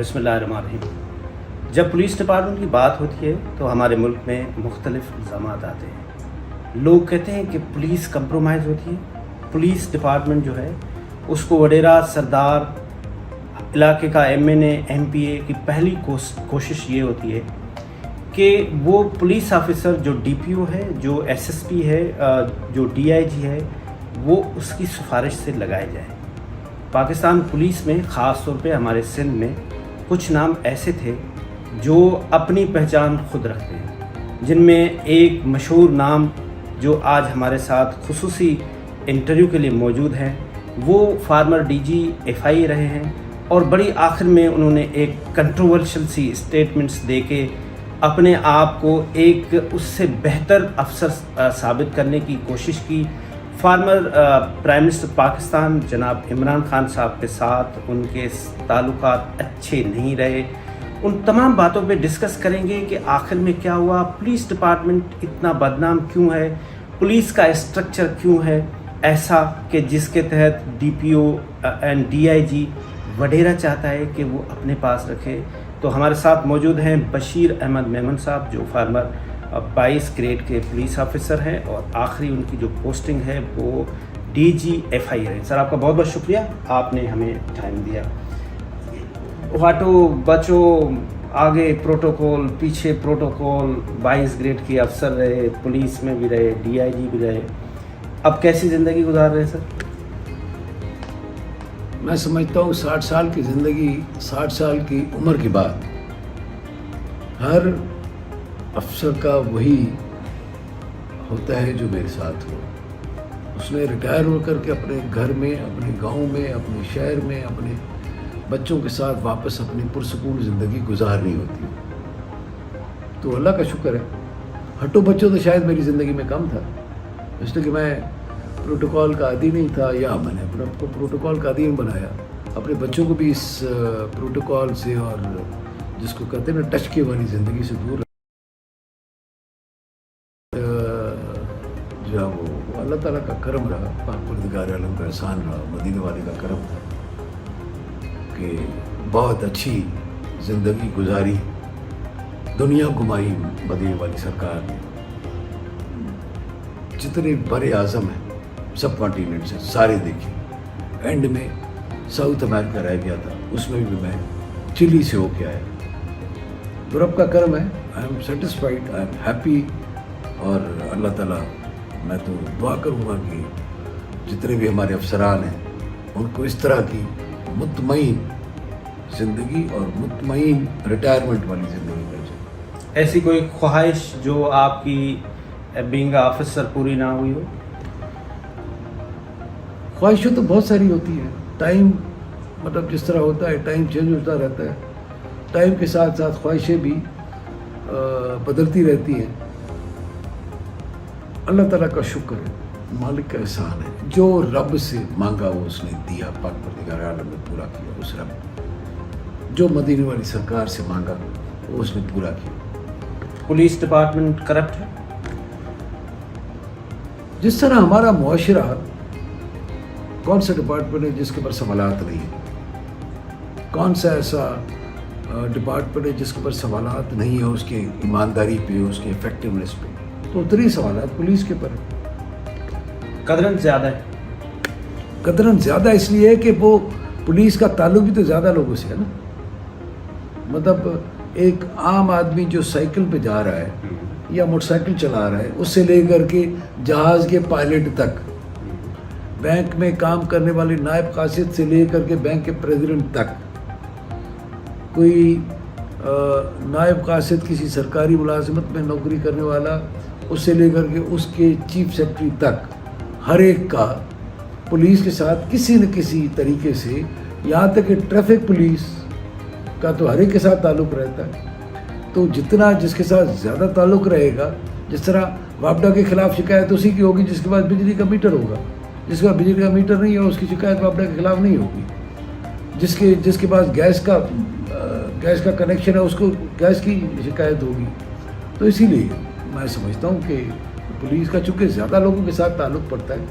بسم اللہ الرحمن الرحیم۔ جب پولیس ڈپارٹمنٹ کی بات ہوتی ہے تو ہمارے ملک میں مختلف الزامات آتے ہیں۔ لوگ کہتے ہیں کہ پولیس کمپرومائز ہوتی ہے۔ پولیس ڈپارٹمنٹ جو ہے اس کو وڈیرا سردار علاقے کا ایم پی اے کی پہلی کوشش یہ ہوتی ہے کہ وہ پولیس آفیسر جو ڈی پی او ہے، جو ایس ایس پی ہے، جو ڈی آئی جی ہے، وہ اس کی سفارش سے لگائے جائیں۔ پاکستان پولیس میں خاص طور پہ ہمارے سندھ میں کچھ نام ایسے تھے جو اپنی پہچان خود رکھتے ہیں، جن میں ایک مشہور نام جو آج ہمارے ساتھ خصوصی انٹرویو کے لیے موجود ہیں، وہ فارمر ڈی جی ایف آئی رہے ہیں، اور بڑی آخر میں انہوں نے ایک کنٹروورشل سی اسٹیٹمنٹس دے کے اپنے آپ کو ایک اس سے بہتر افسر ثابت کرنے کی کوشش کی۔ فارمر پرائم منسٹر پاکستان جناب عمران خان صاحب کے ساتھ ان کے تعلقات اچھے نہیں رہے۔ ان تمام باتوں پہ ڈسکس کریں گے کہ آخر میں کیا ہوا، پولیس ڈپارٹمنٹ اتنا بدنام کیوں ہے، پولیس کا اسٹرکچر کیوں ہے ایسا کہ جس کے تحت D P O and D I G وڈیرا چاہتا ہے کہ وہ اپنے پاس رکھے۔ تو ہمارے ساتھ موجود ہیں بشیر احمد میمن صاحب، جو فارمر 22 گریڈ کے پولیس آفیسر ہیں، اور آخری ان کی جو پوسٹنگ ہے وہ ڈی جی ایف آئی ہے۔ سر، آپ کا بہت بہت شکریہ، آپ نے ہمیں ٹائم دیا۔ ہاٹو بچو، آگے پروٹوکول، پیچھے پروٹوکول، 22 گریڈ کے افسر رہے، پولیس میں بھی رہے، ڈی آئی جی بھی رہے، اب کیسی زندگی گزار رہے سر؟ میں سمجھتا ہوں 60 سال کی زندگی، 60 سال کی عمر کے بعد ہر افسر کا وہی ہوتا ہے جو میرے ساتھ ہو۔ اس نے ریٹائر ہو کر کے اپنے گھر میں، اپنے گاؤں میں، اپنے شہر میں، اپنے بچوں کے ساتھ واپس اپنی پرسکون زندگی گزارنی ہوتی ہے۔ تو اللہ کا شکر ہے، ہٹو بچوں تو شاید میری زندگی میں کم تھا، اس لیے کہ میں پروٹوکول کا عادی نہیں تھا، یا میں نے اپنے آپ کو پروٹوکول کا عادی بنایا، اپنے بچوں کو بھی اس پروٹوکول سے اور جس کو کہتے ہیں نا ٹچ کے والی زندگی سے دور جو وہ اللہ تعالیٰ کا کرم رہا، پاک پروردگار عالم کا احسان رہا، مدینے والے کا کرم تھا کہ بہت اچھی زندگی گزاری، دنیا گھمائی مدینے والی سرکار نے۔ جتنے بڑے اعظم ہیں سب کانٹیننٹ سے سارے دیکھے، اینڈ میں ساؤتھ امریکہ رہ گیا تھا، اس میں بھی میں چلی سے ہو کے آیا۔ تو رب کا کرم ہے، I am satisfied, I am happy, اور اللہ تعالیٰ میں تو دعا کروں گا کہ جتنے بھی ہمارے افسران ہیں ان کو اس طرح کی مطمئن زندگی اور مطمئن ریٹائرمنٹ والی زندگی مل جائے۔ ایسی کوئی خواہش جو آپ کی بینگ آفیسر پوری نہ ہوئی ہو؟ خواہشیں تو بہت ساری ہوتی ہیں، ٹائم مطلب جس طرح ہوتا ہے، ٹائم چینج ہوتا رہتا ہے، ٹائم کے ساتھ ساتھ خواہشیں بھی بدلتی رہتی ہیں۔ اللہ تعالیٰ کا شکر ہے، مالک کا احسان ہے، جو رب سے مانگا وہ اس نے دیا، پاک پروردگار عالم نے پورا کیا اس رب، جو مدینے والی سرکار سے مانگا وہ اس نے پورا کیا۔ پولیس ڈپارٹمنٹ کرپٹ ہے؟ جس طرح ہمارا معاشرہ، کون سا ڈپارٹمنٹ ہے جس کے اوپر سوالات نہیں ہیں؟ کون سا ایسا ڈپارٹمنٹ ہے جس کے اوپر سوالات نہیں ہیں اس کی ایمانداری پہ، اس کے افیکٹونیس پہ؟ تو اتنی سوالات پولیس کے اوپر ہیں۔ قدرن زیادہ ہے؟ قدرن زیادہ اس لیے ہے کہ وہ پولیس کا تعلق بھی تو زیادہ لوگوں سے ہے نا۔ مطلب ایک عام آدمی جو سائیکل پہ جا رہا ہے یا موٹر سائیکل چلا رہا ہے، اس سے لے کر کے جہاز کے پائلٹ تک، بینک میں کام کرنے والے نائب قاصد سے لے کر کے بینک کے پریزیڈنٹ تک، کوئی نائب قاصد کسی سرکاری ملازمت میں نوکری کرنے والا، اس سے لے کر کے اس کے چیف سیکرٹری تک، ہر ایک کا پولیس کے ساتھ کسی نہ کسی طریقے سے، یہاں تک کہ ٹریفک پولیس کا تو ہر ایک کے ساتھ تعلق رہتا ہے۔ تو جتنا جس کے ساتھ زیادہ تعلق رہے گا، جس طرح واپڈا کے خلاف شکایت اسی کی ہوگی جس کے پاس بجلی کا میٹر ہوگا، جس کے پاس بجلی کا میٹر نہیں ہے اس کی شکایت واپڈا کے خلاف نہیں ہوگی، جس کے پاس گیس کا کنیکشن ہے اس کو گیس کی شکایت ہوگی۔ تو اسی لیے میں سمجھتا ہوں کہ پولیس کا چونکہ زیادہ لوگوں کے ساتھ تعلق پڑتا ہے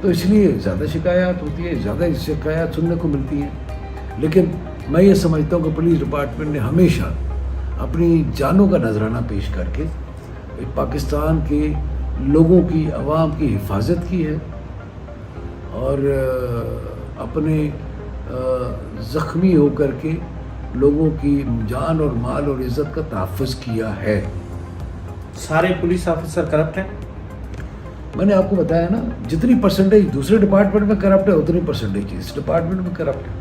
تو اس لیے زیادہ شکایات ہوتی ہے، زیادہ شکایات سننے کو ملتی ہیں، لیکن میں یہ سمجھتا ہوں کہ پولیس ڈپارٹمنٹ نے ہمیشہ اپنی جانوں کا نذرانہ پیش کر کے پاکستان کے لوگوں کی، عوام کی حفاظت کی ہے اور اپنے زخمی ہو کر کے لوگوں کی جان اور مال اور عزت کا تحفظ کیا ہے۔ سارے پولیس آفیسر کرپٹ ہیں؟ میں نے آپ کو بتایا نا، جتنی پرسنٹیج دوسرے ڈپارٹمنٹ میں کرپٹ ہے اتنی پرسنٹیج اس ڈپارٹمنٹ میں کرپٹ ہے۔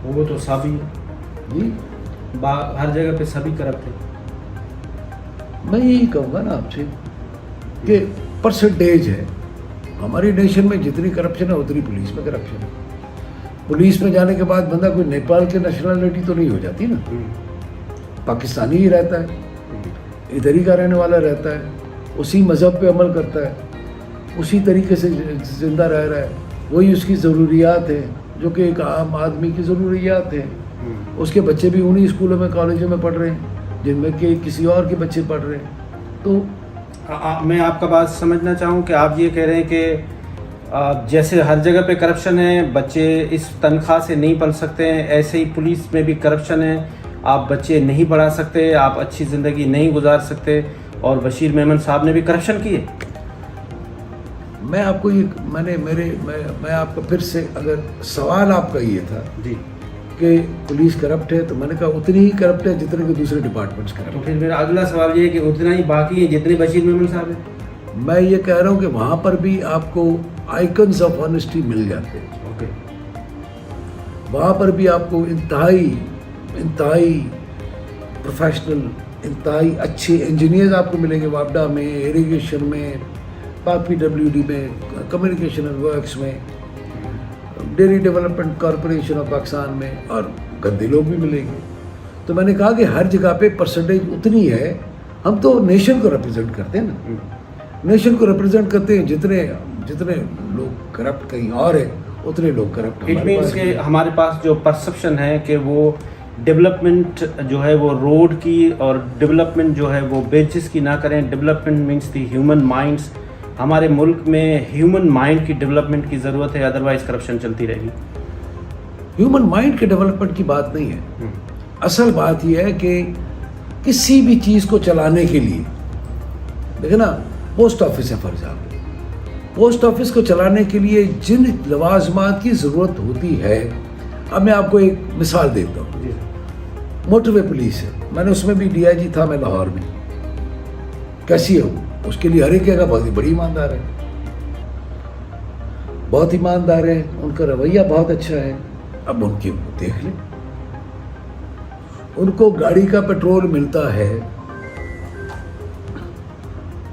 وہ تو سبھی ہے جی، ہر جگہ پہ سبھی کرپٹ ہیں۔ میں یہی کہوں گا نا آپ سے کہ پرسنٹیج ہے، ہماری نیشن میں جتنی کرپشن ہے اتنی پولیس میں کرپشن ہے۔ پولیس میں جانے کے بعد بندہ کوئی نیپال کے نیشنلٹی تو نہیں ہو جاتی نا، پاکستانی ہی رہتا ہے، ادھر ہی کا رہنے والا رہتا ہے، اسی مذہب پہ عمل کرتا ہے، اسی طریقے سے زندہ رہ رہا ہے، وہی اس کی ضروریات ہیں جو کہ ایک عام آدمی کی ضروریات ہیں۔ اس کے بچے بھی انہی اسکولوں میں کالجوں میں پڑھ رہے ہیں جن میں کہ کسی اور کے بچے پڑھ رہے ہیں۔ تو میں آپ کا بات سمجھنا چاہوں کہ آپ یہ کہہ رہے ہیں کہ جیسے ہر جگہ پہ کرپشن ہے، بچے اس تنخواہ سے نہیں پڑھ سکتے ہیں، ایسے ہی پولیس میں بھی کرپشن ہے، آپ بچے نہیں پڑھا سکتے، آپ اچھی زندگی نہیں گزار سکتے، اور بشیر میمن صاحب نے بھی کرپشن کی ہے۔ میں آپ کو یہ میں آپ کو پھر سے، اگر سوال آپ کا یہ تھا جی کہ پولیس کرپٹ ہے تو میں نے کہا اتنی ہی کرپٹ ہے جتنے کہ دوسرے ڈپارٹمنٹس تو کرپٹ پھر میرا اگلا سوال یہ ہے کہ اتنا ہی باقی ہے جتنے بشیر میمن صاحب ہیں۔ میں یہ کہہ رہا ہوں کہ وہاں پر بھی آپ کو آئیکنز آف آنیسٹی مل جاتے ہیں، اوکے، وہاں پر بھی آپ کو انتہائی پروفیشنل، انتہائی اچھے انجینئرز آپ کو ملیں گے، واپڈا میں، ایریگیشن میں، پاک PWD میں، کمیونیکیشن اینڈ ورکس میں، dairy development corporation of Pakistan میں، اور گندے لوگ بھی ملیں گے۔ تو میں نے کہا کہ ہر جگہ پہ پرسنٹیج اتنی ہے، ہم تو نیشن کو ریپرزینٹ کرتے ہیں نا، نیشن کو ریپرزینٹ کرتے ہیں، جتنے لوگ کرپٹ کہیں اور ہیں اتنے لوگ کرپٹ اٹ مینس کہ ہمارے پاس جو پرسپشن ہے کہ وہ ڈیولپمنٹ جو ہے وہ روڈ کی اور ڈیولپمنٹ جو ہے وہ برجز کی نہ کریں، development means the human minds. ہمارے ملک میں ہیومن مائنڈ کی ڈیولپمنٹ کی ضرورت ہے، ادروائز کرپشن چلتی رہے گی۔ ہیومن مائنڈ کے ڈیولپمنٹ کی بات نہیں ہے، اصل بات یہ ہے کہ کسی بھی چیز کو چلانے کے لیے، دیکھیں نا، پوسٹ آفس ہے فار ایگزامپل، پوسٹ آفس کو چلانے کے لیے جن لوازمات کی ضرورت ہوتی ہے، اب میں آپ کو ایک مثال دیتا ہوں، موٹر وے پولیس ہے، میں نے اس میں بھی DIG تھا میں لاہور میں، کیسی ہے وہ؟ اس کے لیے ہر ایک جگہ بہت ہی بڑی ایماندار ہے، بہت ایماندار ہے، ان کا رویہ بہت اچھا ہے۔ اب ان کی دیکھ لیں، ان کو گاڑی کا پیٹرول ملتا ہے،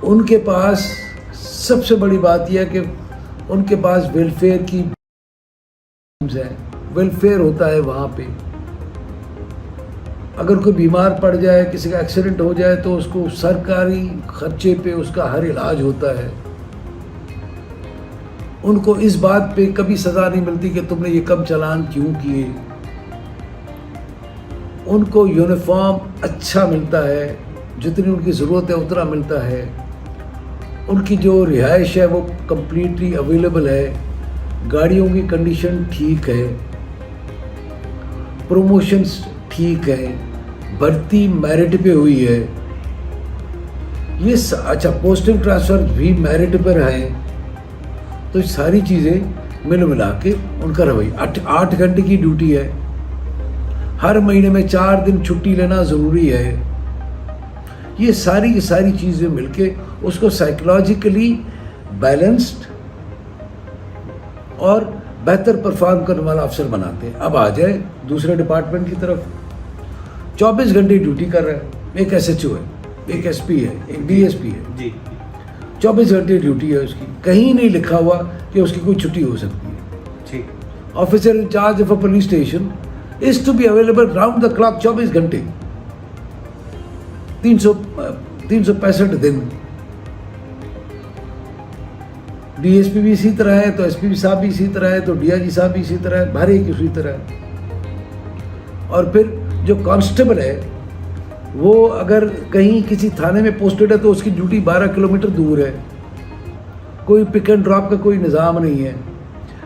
ان کے پاس سب سے بڑی بات یہ ہے کہ ان کے پاس ویلفیئر کی ہے، ویلفیئر ہوتا ہے وہاں پہ، اگر کوئی بیمار پڑ جائے، کسی کا ایکسیڈنٹ ہو جائے تو اس کو سرکاری خرچے پہ اس کا ہر علاج ہوتا ہے۔ ان کو اس بات پہ کبھی سزا نہیں ملتی کہ تم نے یہ کم چالان کیوں کیے، ان کو یونیفارم اچھا ملتا ہے، جتنی ان کی ضرورت ہے اتنا ملتا ہے، ان کی جو رہائش ہے وہ کمپلیٹلی اویلیبل ہے، گاڑیوں کی کنڈیشن ٹھیک ہے، پروموشنز ٹھیک ہے، بھرتی میرٹ پہ ہوئی ہے، یہ اچھا پوسٹنگ ٹرانسفر بھی میرٹ پر ہے، تو یہ ساری چیزیں مل ملا کے ان کا رویہ، 8 گھنٹے کی ڈیوٹی ہے، ہر مہینے میں 4 دن چھٹی لینا ضروری ہے، یہ ساری چیزیں مل کے اس کو سائیکولوجیکلی بیلنسڈ اور بہتر پرفارم کرنے والا افسر بناتے ہیں۔ اب آ جائے دوسرے ڈپارٹمنٹ کی طرف، 24 گھنٹے ڈیوٹی کر رہا ہے، ایک SHO ہے، ایک SP ہے، ایک DSP ہے، جی 24 گھنٹے ڈیوٹی ہے اس کی، کہیں نہیں لکھا ہوا کہ اس کی کوئی چھٹی ہو سکتی ہے۔ ٹھیک، officer in charge of a police station is to be available round the clock 24 گھنٹے، 365 دن۔ DSP بھی اسی طرح ہے تو SP صاحب بھی اسی طرح ہے تو DIG صاحب بھی اسی طرح ہے، ہر ایک اسی طرح ہے۔ اور پھر جو کانسٹیبل ہے وہ اگر کہیں کسی تھانے میں پوسٹڈ ہے تو اس کی ڈیوٹی 12 کلومیٹر دور ہے، کوئی پک اینڈ ڈراپ کا کوئی نظام نہیں ہے۔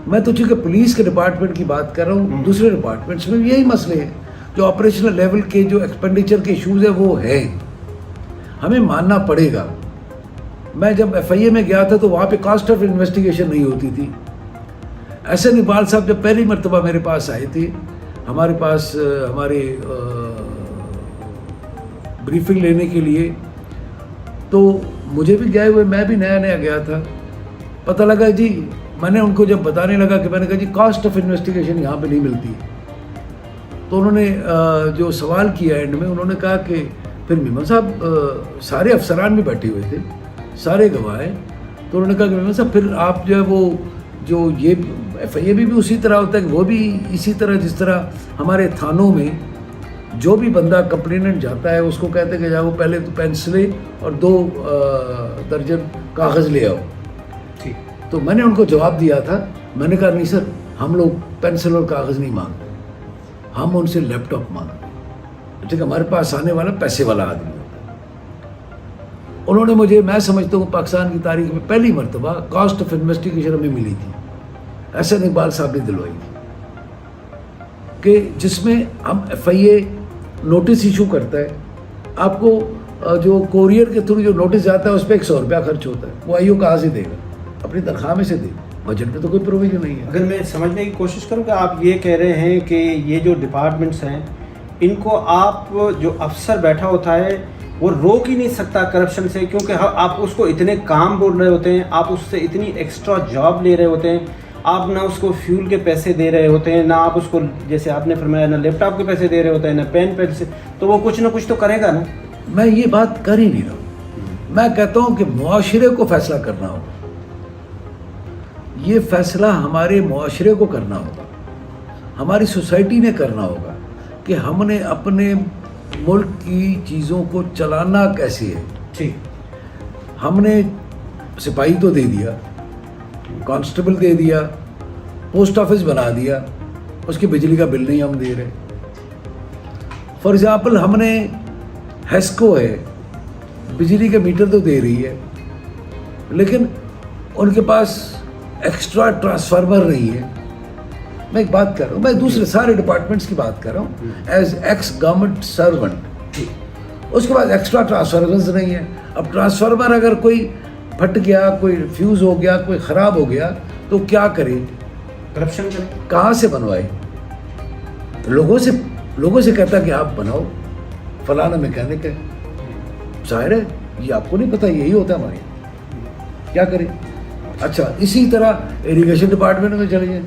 میں تو چونکہ پولیس کے ڈپارٹمنٹ کی بات کر رہا ہوں، دوسرے ڈپارٹمنٹس میں بھی یہی مسئلے ہیں۔ جو آپریشنل لیول کے جو ایکسپینڈیچر کے ایشوز ہیں وہ ہیں، ہمیں ماننا پڑے گا. میں جب FIA میں گیا تھا تو وہاں پہ کاسٹ آف انویسٹیگیشن نہیں ہوتی تھی. SN اقبال صاحب جب پہلی مرتبہ میرے پاس آئے تھے، ہمارے پاس ہمارے بریفنگ لینے کے لیے، تو مجھے بھی گئے ہوئے، میں بھی نیا نیا گیا تھا. پتہ لگا جی، میں نے ان کو جب بتانے لگا کہ میں نے کہا جی کاسٹ آف انویسٹیگیشن یہاں پہ نہیں ملتی، تو انہوں نے جو سوال کیا اینڈ میں، انہوں نے کہا کہ پھر میمن صاحب سارے افسران بھی بیٹھے ہوئے تھے، سارے گواہ ہیں، تو انہوں نے کہا کہ میمن صاحب پھر آپ جو ہے وہ جو یہ FIA بھی اسی طرح ہوتا ہے کہ وہ بھی اسی طرح جس طرح ہمارے تھانوں میں جو بھی بندہ کمپلیننٹ جاتا ہے اس کو کہتے ہیں کہ جاؤ پہلے تو پینسلیں اور 2 درجن کاغذ لے آؤ. تو میں نے ان کو جواب دیا تھا، میں نے کہا نہیں سر، ہم لوگ پینسل اور کاغذ نہیں مانگتے، ہم ان سے لیپ ٹاپ مانگتے ہیں، ٹھیک ہے، ہمارے پاس آنے والا پیسے والا آدمی ہوتا ہے. انہوں نے مجھے، میں سمجھتا ہوں پاکستان کی تاریخ میں پہلی مرتبہ کاسٹ آف انویسٹیگیشن ہمیں ملی تھی، SN اقبال صاحب نے دلوائی تھی، کہ جس میں ہم FIA نوٹس ایشو کرتا ہے، آپ کو جو کوریئر کے تھرو جو نوٹس جاتا ہے اس پہ 100 روپیہ خرچ ہوتا ہے، وہ IO کہاں سے دے گا؟ اپنی تنخواہ میں سے دے. بجٹ میں تو کوئی پروویژن نہیں ہے. اگر میں سمجھنے کی کوشش کروں کہ آپ یہ کہہ رہے ہیں کہ یہ جو ڈپارٹمنٹس ہیں ان کو آپ جو افسر بیٹھا ہوتا ہے وہ روک ہی نہیں سکتا کرپشن سے، کیونکہ آپ اس کو اتنے کام بول رہے ہوتے ہیں، آپ اس سے اتنی ایکسٹرا جاب لے رہے ہوتے ہیں، آپ نہ اس کو فیول کے پیسے دے رہے ہوتے ہیں، نہ آپ اس کو جیسے آپ نے فرمایا نہ لیپ ٹاپ کے پیسے دے رہے ہوتے ہیں، نہ پین پیسے، تو وہ کچھ نہ کچھ تو کرے گا نا. میں یہ بات کر ہی نہیں رہا ہوں. میں کہتا ہوں کہ معاشرے کو فیصلہ کرنا ہوگا، یہ فیصلہ ہمارے معاشرے کو کرنا ہوگا، ہماری سوسائٹی نے کرنا ہوگا کہ ہم نے اپنے ملک کی چیزوں کو چلانا کیسے ہے. ٹھیک، ہم نے سپاہی تو دے دیا، کانسٹیبل دے دیا، پوسٹ آفس بنا دیا، اس کی بجلی کا بل نہیں ہم دے رہے. فار ایگزامپل ہم نے ہیسکو ہے، بجلی کا میٹر تو دے رہی ہے، لیکن ان کے پاس ایکسٹرا ٹرانسفارمر نہیں ہے. میں ایک بات کر رہا ہوں، میں دوسرے سارے ڈپارٹمنٹس کی بات کر رہا ہوں ایز ایکس گورنمنٹ سرونٹ. اس کے بعد ایکسٹرا ٹرانسفارمرز نہیں ہے. اب ٹرانسفارمر اگر کوئی پھٹ گیا، کوئی فیوز ہو گیا، کوئی خراب ہو گیا تو کیا کرے؟ کرپشن کرے. کہاں سے بنوائے؟ لوگوں سے کہتا کہ آپ بناؤ، فلانا میکینک ہے. ظاہر ہے یہ آپ کو نہیں پتہ، یہی ہوتا ہے ہمارے یہاں. کیا کریں؟ اچھا، اسی طرح اریگیشن ڈپارٹمنٹ میں چلے جائیں،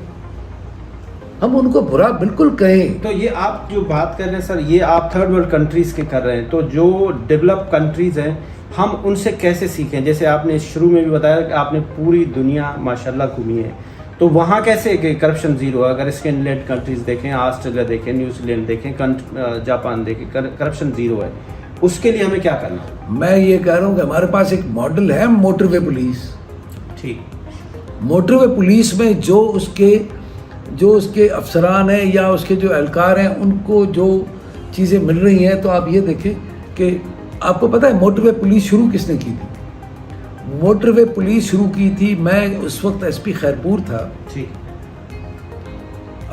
ہم ان کو برا بالکل کہیں. تو یہ آپ جو بات کر رہے ہیں سر، یہ آپ تھرڈ ورلڈ کنٹریز کے کر رہے ہیں، تو جو ڈیولپ کنٹریز ہیں ہم ان سے کیسے سیکھیں؟ جیسے آپ نے شروع میں بھی بتایا کہ آپ نے پوری دنیا ماشاءاللہ گھومی ہے، تو وہاں کیسے کہ کرپشن زیرو ہے؟ اگر اسکین لیڈ کنٹریز دیکھیں، آسٹریلیا دیکھیں، نیوزی لینڈ دیکھیں، جاپان دیکھیں، کرپشن زیرو ہے. اس کے لیے ہمیں کیا کرنا ہے؟ میں یہ کہہ رہا ہوں کہ ہمارے پاس ایک ماڈل ہے موٹر وے پولیس. ٹھیک، موٹر وے پولیس میں جو اس کے افسران ہیں یا اس کے جو اہلکار ہیں ان کو جو چیزیں مل رہی ہیں، تو آپ یہ دیکھیں کہ آپ کو پتہ ہے موٹر وے پولیس شروع کس نے کی تھی؟ موٹر وے پولیس شروع کی تھی، میں اس وقت SP خیرپور تھا.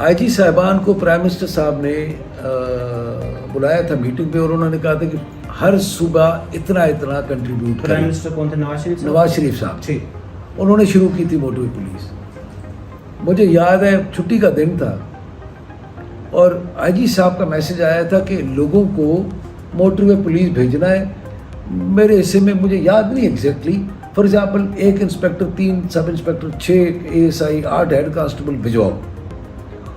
IG صاحبان کو پرائم منسٹر صاحب نے بلایا تھا میٹنگ پہ، اور انہوں نے کہا تھا کہ ہر صوبہ اتنا کنٹریبیوٹ کرے. پرائم منسٹر کون تھے؟ نواز شریف صاحب. ٹھیک. انہوں نے شروع کی تھی موٹر وے پولیس. مجھے یاد ہے چھٹی کا دن تھا اور IG صاحب کا میسج آیا تھا کہ لوگوں کو موٹر وے پولیس بھیجنا ہے. میرے حصے میں مجھے یاد نہیں exactly, for example 1 inspector, 3 sub inspector, 6 ASI، 8 head constable بھجواؤ،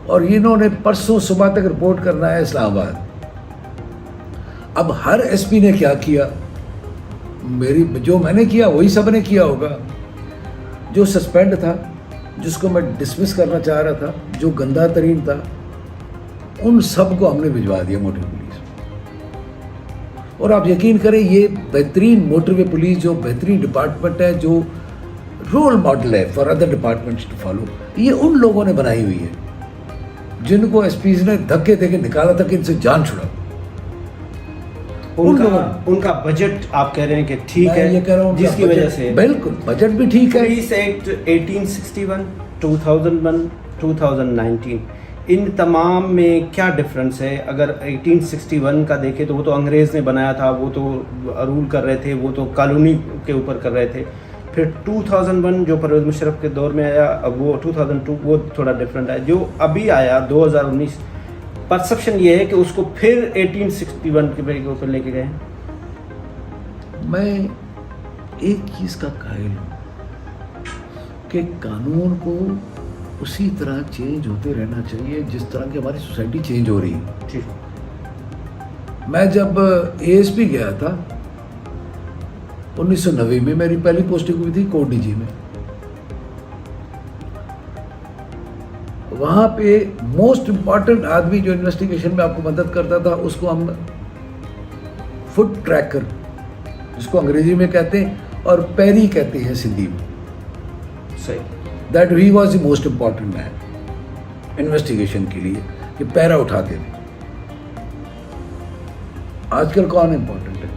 اور انہوں نے پرسوں صبح تک رپورٹ کرنا ہے اسلام آباد. اب ہر SP نے کیا کیا؟ جو میں نے کیا وہی سب نے کیا ہوگا. جو سسپینڈ تھا، جس کو میں ڈسمس کرنا چاہ رہا تھا، جو گندہ ترین تھا، ان سب کو ہم نے بھجوا دیا موٹر پولیس. اور آپ یقین کریں یہ بہترین موٹر وے پولیس جو بہترین ڈپارٹمنٹ ہے، جو رول ماڈل ہے for other departments to follow, یہ ان لوگوں نے بنائی ہوئی ہے جن کو SPs نے دھکے دے کے نکالا تھا کہ ان سے جان چھڑا. ان کا بجٹ آپ کہہ رہے ہیں کہ ٹھیک ہے، یہ کہہ رہا ہوں جس کی وجہ سے بالکل بجٹ بھی ٹھیک ہے. پولیس ایکٹ 1861 2001 2019 ان تمام میں کیا ڈفرنس ہے؟ اگر 1861 کا دیکھیں تو وہ تو انگریز نے بنایا تھا، وہ تو رول کر رہے تھے، وہ تو کالونی کے اوپر کر رہے تھے. پھر 2001 جو پرویز مشرف کے دور میں آیا، اب وہ 2002 وہ تھوڑا ڈفرینٹ ہے. جو ابھی آیا 2019، پرسپشن یہ ہے کہ اس کو پھر 1861 کے اوپر لے کے گئے. میں ایک چیز کا قائل ہوں کہ قانون کو اسی طرح چینج ہوتے رہنا چاہیے جس طرح کی ہماری سوسائٹی چینج ہو رہی ہے. ٹھیک. میں جب اے ایس پی گیا تھا 1990 میں، میری پہلی پوسٹنگ ہوئی تھی کوٹ ڈی جی میں. وہاں پہ موسٹ امپورٹنٹ آدمی جو انویسٹیگیشن میں آپ کو مدد کرتا تھا اس کو ہم فٹ ٹریکر، جس کو انگریزی میں کہتے ہیں اور پیری کہتے ہیں سندھی میں. صحیح. That he was the most important main investigation کے لیے، کہ پیرا اٹھاتے تھے. آج کل کون امپورٹنٹ ہے؟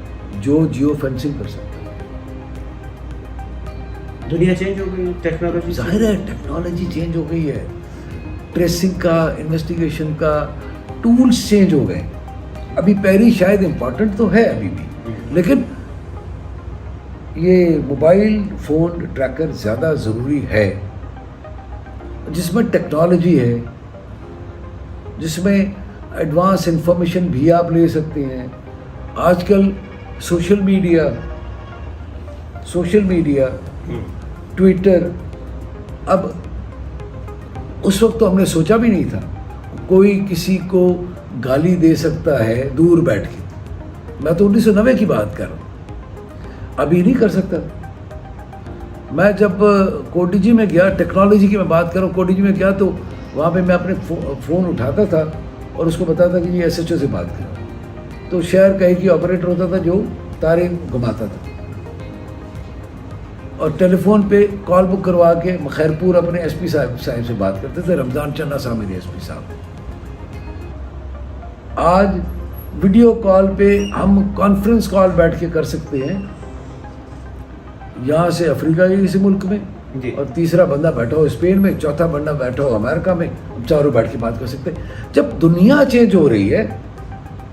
جو جیو فینسنگ کر سکتا ہے. دنیا چینج ہو گئی، ٹیکنالوجی. ظاہر ہے ٹیکنالوجی چینج ہو گئی ہے، ٹریسنگ کا، انویسٹیگیشن کا ٹولز چینج ہو گئے. ابھی پیری شاید امپورٹنٹ تو ہے ابھی بھی، لیکن یہ موبائل فون ٹریکر زیادہ ضروری ہے، جس میں ٹیکنالوجی ہے، جس میں ایڈوانس انفارمیشن بھی آپ لے سکتے ہیں. آج کل سوشل میڈیا ٹویٹر، اب اس وقت تو ہم نے سوچا بھی نہیں تھا کوئی کسی کو گالی دے سکتا ہے دور بیٹھ کے. میں تو 1990 کی بات کر رہا ہوں، ابھی نہیں کر سکتا. میں جب کوٹی جی میں گیا، ٹیکنالوجی کی میں بات کر رہا ہوں، کوٹی جی میں گیا تو وہاں پہ میں اپنے فون اٹھاتا تھا اور اس کو بتاتا کہ یہ ایس ایچ او سے بات کر رہا ہوں. تو شہر کا ایک ہی آپریٹر ہوتا تھا جو تارے گھماتا تھا، اور ٹیلی فون پہ کال بک کروا کے خیرپور اپنے ایس پی صاحب سے بات کرتے تھے، رمضان چنا صاحب میرے ایس پی صاحب. آج ویڈیو کال پہ ہم کانفرنس کال بیٹھ کے کر سکتے ہیں، یہاں سے افریقہ کے کسی ملک میں، اور تیسرا بندہ بیٹھا ہو اسپین میں، چوتھا بندہ بیٹھا ہو امریکہ میں، ہم چاروں بیٹھ کے بات کر سکتے ہیں. جب دنیا چینج ہو رہی ہے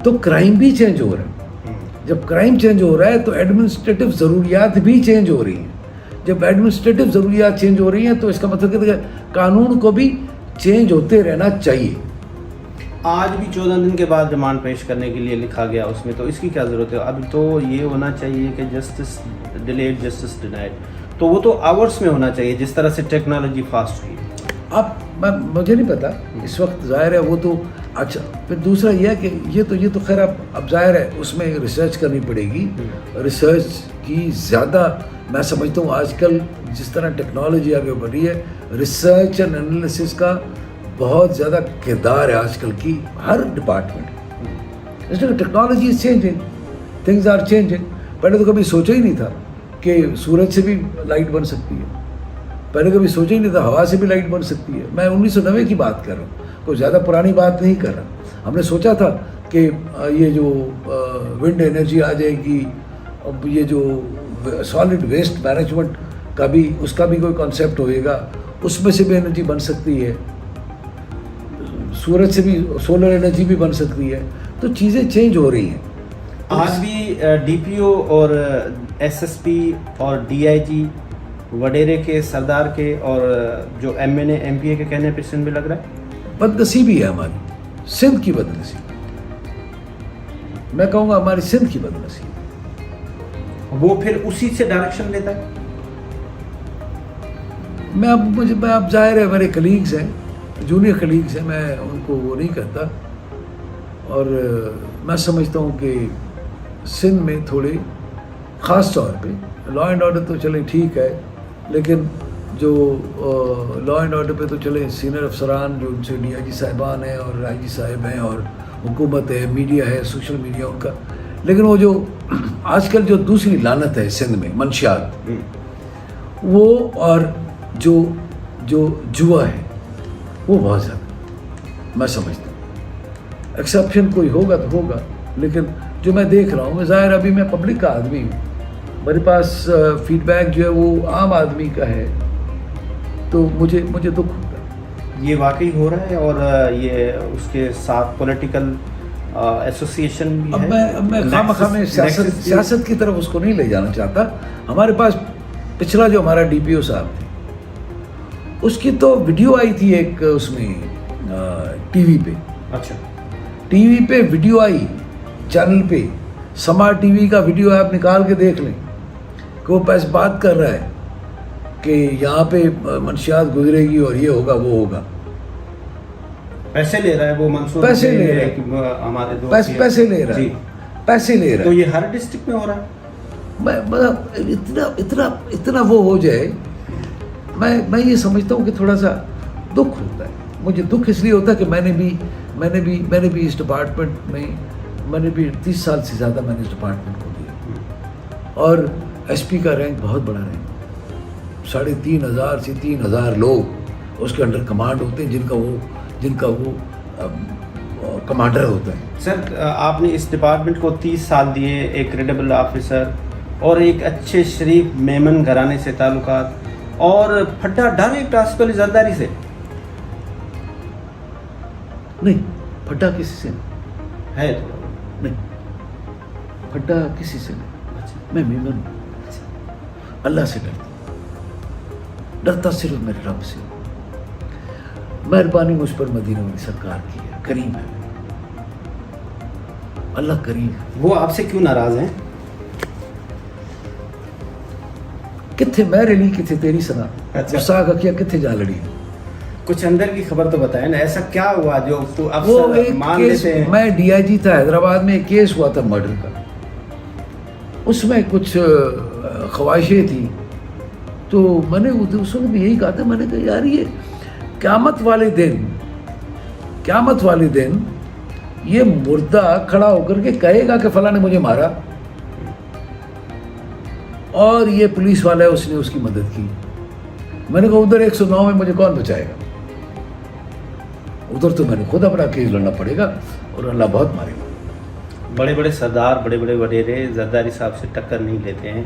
تو کرائم بھی چینج ہو رہا ہے. جب کرائم چینج ہو رہا ہے تو ایڈمنسٹریٹو ضروریات بھی چینج ہو رہی ہیں. جب ایڈمنسٹریٹو ضروریات چینج ہو رہی ہیں تو اس کا مطلب کہ قانون کو بھی چینج ہوتے رہنا چاہیے. آج بھی 14 دن کے بعد ریمانڈ پیش کرنے کے لیے لکھا گیا اس میں، تو اس کی کیا ضرورت ہے؟ اب تو یہ ہونا چاہیے کہ جسٹس ڈیلیڈ جسٹس ڈینائڈ، تو وہ تو آورس میں ہونا چاہیے جس طرح سے ٹیکنالوجی فاسٹ ہوئی. اب مجھے نہیں پتا اس وقت، ظاہر ہے وہ تو اچھا. پھر دوسرا یہ ہے کہ یہ تو خیر اب ظاہر ہے اس میں ریسرچ کرنی پڑے گی. ریسرچ کی زیادہ میں سمجھتا ہوں آج کل جس طرح ٹیکنالوجی آگے بڑھی ہے، ریسرچ اینڈ انالیسس کا بہت زیادہ کردار ہے آج کل کی ہر ڈپارٹمنٹ. اس لیے technology is changing, things are changing. پہلے تو کبھی سوچا ہی نہیں تھا کہ سورج سے بھی لائٹ بن سکتی ہے، پہلے کبھی سوچا ہی نہیں تھا ہوا سے بھی لائٹ بن سکتی ہے. میں 1990 کی بات کر رہا ہوں، کوئی زیادہ پرانی بات نہیں کر رہا. ہم نے سوچا تھا کہ یہ جو ونڈ انرجی آ جائے گی، اب یہ جو سالڈ ویسٹ مینجمنٹ کا بھی، اس کا بھی کوئی کانسیپٹ ہوئے گا، اس میں سے بھی انرجی بن سکتی ہے، سورج سے بھی سولر انرجی بھی بن سکتی ہے. تو چیزیں چینج ہو رہی ہیں. آج بھی ڈی پی او اور ایس ایس پی اور ڈی آئی جی وڈیرے کے، سردار کے، اور جو M N A M P A کے کہنے پہ سندھ میں لگ رہا ہے بد نصیبی ہے ہماری، سندھ کی بد نصیبی. میں کہوں گا ہماری سندھ کی بد نصیبی. وہ پھر اسی سے ڈائریکشن لیتا ہے. میں اب ظاہر ہے میرے کلیگز ہیں، جونیئر کلیگز ہیں، میں ان کو وہ نہیں کرتا. اور میں سمجھتا ہوں کہ سندھ میں تھوڑے خاص طور پہ لا اینڈ آرڈر تو چلیں ٹھیک ہے، لیکن جو لا اینڈ آرڈر پہ تو چلیں سینئر افسران جو ان سے ڈی آئی جی صاحبان ہیں اور آئی جی صاحب ہیں اور حکومت ہے، میڈیا ہے، سوشل میڈیا ان کا. لیکن وہ جو آج کل جو دوسری لعنت ہے سندھ میں، منشیات، وہ اور جو جوا ہے وہ بہت زیادہ میں سمجھتا ہوں. ایکسیپشن کوئی ہوگا تو ہوگا، لیکن جو میں دیکھ رہا ہوں، میں ظاہر ابھی میں پبلک کا آدمی ہوں، میرے پاس فیڈ بیک جو ہے وہ عام آدمی کا ہے، تو مجھے دکھ ہوتا ہے. یہ واقعی ہو رہا ہے اور یہ اس کے ساتھ پولیٹیکل ایسوسیشن بھی ہے. اب میں خواہ میں سیاست کی طرف اس کو نہیں لے جانا چاہتا. ہمارے پاس پچھلا جو ہمارا ڈی پی او صاحب تھے اس کی تو ویڈیو آئی تھی ایک اس میں ٹی وی پہ. اچھا, ٹی وی پہ ویڈیو آئی چینل پہ, سما ٹی وی کا ویڈیو آپ نکال کے دیکھ لیں کہ وہ پیسے بات کر رہا ہے کہ یہاں پہ منشیات گزرے گی اور یہ ہوگا وہ ہوگا. پیسے لے رہا ہے وہ منصور, پیسے لے رہا ہے, ہمارے پیسے لے رہا ہے, پیسے لے رہا ہے. تو یہ ہر ڈسٹرکٹ میں ہو رہا ہے. مطلب اتنا وہ ہو جائے, میں یہ سمجھتا ہوں کہ تھوڑا سا دکھ ہوتا ہے. مجھے دکھ اس لیے ہوتا ہے کہ میں نے بھی اس ڈپارٹمنٹ میں نے بھی 30 سال سے زیادہ میں نے اس ڈپارٹمنٹ کو دیا, اور ایس پی کا رینک بہت بڑا رینک, 3,500 سے 3,000 لوگ اس کے انڈر کمانڈ ہوتے ہیں جن کا وہ کمانڈر ہوتا ہے. سر آپ نے اس ڈپارٹمنٹ کو 30 سال دیے, ایک کریڈیبل آفیسر اور ایک اچھے شریف میمن گھرانے سے تعلقات, اور پھڈا ڈائریکٹ ہاسپٹل زرداری سے نہیں, پھڈا کسی سے ہے نہیں, پھڈا کسی سے نہیں. میں میمن ہوں, اللہ سے ڈرتا صرف میرے رب سے. مہربانی مجھ پر مدینہ والی سرکار کی ہے, کریم ہے, اللہ کریم. وہ آپ سے کیوں ناراض ہیں؟ کتنے میں رلی کتنے تیری سنا, ساگ کیا کتنے جا لڑی. کچھ اندر کی خبر تو بتائیں نا, ایسا کیا ہوا جو وہ ایک کیس, میں ڈی آئی جی تھا حیدرآباد میں, ایک کیس ہوا تھا مرڈر کا, اس میں کچھ خواہشیں تھیں, تو میں نے اس وقت بھی یہی کہا تھا, میں نے کہا یار یہ قیامت والے دن یہ مردہ کھڑا ہو کر کے کہے گا کہ فلاں نے مجھے مارا, اور یہ پولیس والا ہے اس نے اس کی مدد کی. میں نے کہا ادھر 109 میں مجھے کون بچائے گا, ادھر تو میں نے خود اپنا کیس لڑنا پڑے گا, اور اللہ بہت مارے گا. بڑے بڑے سردار, بڑے بڑے وڈیرے زرداری صاحب سے ٹکر نہیں لیتے ہیں,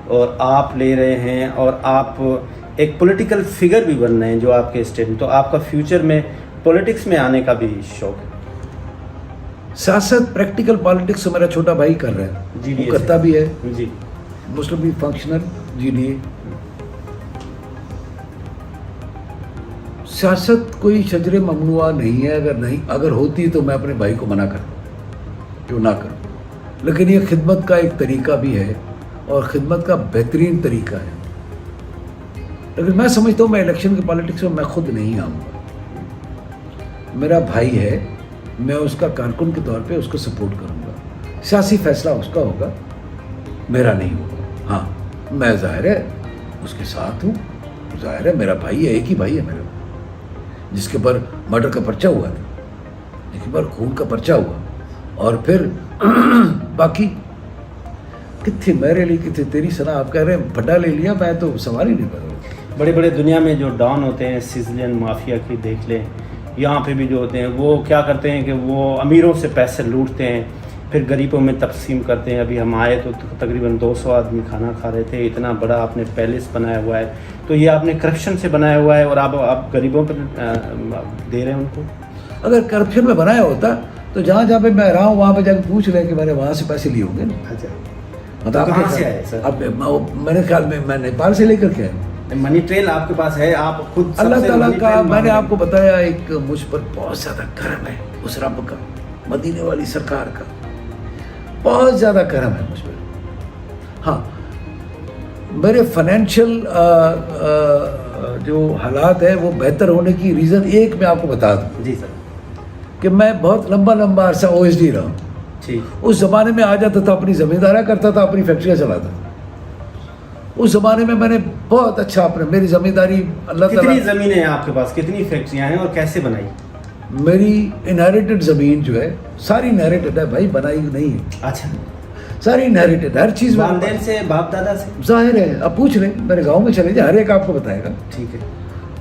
اور آپ لے رہے ہیں, اور آپ ایک پولیٹیکل فگر بھی بن رہے ہیں جو آپ کے اسٹیٹ میں, تو آپ کا فیوچر میں پولیٹکس میں آنے کا بھی شوق ہے؟ سیاست پریکٹیکل پالیٹکس میرا چھوٹا بھائی کر رہا ہے, جی وہ کرتا بھی ہے, جی, مسلم لیگ فنکشنر جی ڈی اے. سیاست کوئی شجر ممنوعہ نہیں ہے, اگر ہوتی تو میں اپنے بھائی کو منع کرتا کیوں نہ کروں, لیکن یہ خدمت کا ایک طریقہ بھی ہے, اور خدمت کا بہترین طریقہ ہے. لیکن میں سمجھتا ہوں میں الیکشن کے پالیٹکس میں میں خود نہیں آؤں گا. میرا بھائی ہے, میں اس کا کارکن کے طور پہ اس کو سپورٹ کروں گا. سیاسی فیصلہ اس کا ہوگا, میرا نہیں ہوگا. ہاں میں ظاہر ہے اس کے ساتھ ہوں, ظاہر ہے میرا بھائی ہے, ایک ہی بھائی ہے میرا, جس کے پر مرڈر کا پرچہ ہوا تھا, جس کے پر خون کا پرچہ ہوا, اور پھر باقی کتنے میرے لیے کتنے تیری سنا. آپ کہہ رہے ہیں پھڈا لے لیا, میں تو سوال ہی نہیں کر رہا. بڑے بڑے دنیا میں جو ڈان ہوتے ہیں, سیزلین مافیا کی دیکھ لیں, یہاں پہ بھی جو ہوتے ہیں وہ کیا کرتے ہیں کہ وہ امیروں سے پیسے لوٹتے ہیں, پھر غریبوں میں تقسیم کرتے ہیں. ابھی ہم آئے تو تقریباً 200 آدمی کھانا کھا رہے تھے, اتنا بڑا آپ نے پیلس بنایا ہوا ہے, تو یہ آپ نے کرپشن سے بنایا ہوا ہے, اور آپ غریبوں پر دے رہے ہیں ان کو. اگر کرپشن میں بنایا ہوتا تو جہاں پہ میں رہا ہوں وہاں پہ جا کے پوچھ لیں کہ میں نے وہاں سے پیسے لیے ہوں گے. اچھا, مطلب کہاں سے آئے سر؟ اب میرے خیال میں نیپال سے لے کر کے آیا. منی ٹریل آپ کے پاس ہے, آپ خود اللہ تعالیٰ کا, میں نے آپ کو بتایا, ایک مجھ پر بہت زیادہ کرم ہے اس رب کا, مدینے والی سرکار کا بہت زیادہ کرم ہے مجھ پر. ہاں میرے فائنینشیل جو حالات ہیں وہ بہتر ہونے کی ریزن ایک میں آپ کو بتا دوں. جی سر. کہ میں بہت لمبا عرصہ OSD رہا ہوں. اس زمانے میں آ جاتا تھا, اپنی زمینداریاں کرتا تھا, اپنی فیکٹریاں چلاتا تھا. اس زمانے میں نے بہت اچھا میری زمینداری اللہ تعالیٰ. کتنی زمینیں ہیں آپ کے پاس, کتنی فیکٹریاں ہیں, اور کیسے بنائی؟ میری انہیریٹڈ زمین جو ہے ساری انہیریٹڈ ہے بھائی, بنائی نہیں ہے. اچھا, ساری انہیریٹڈ, ہر چیز والدین سے, باپ دادا سے؟ ظاہر ہے, اب پوچھ لیں, میرے گاؤں میں چلے جائیں, ہر ایک آپ کو بتائے گا. ٹھیک ہے.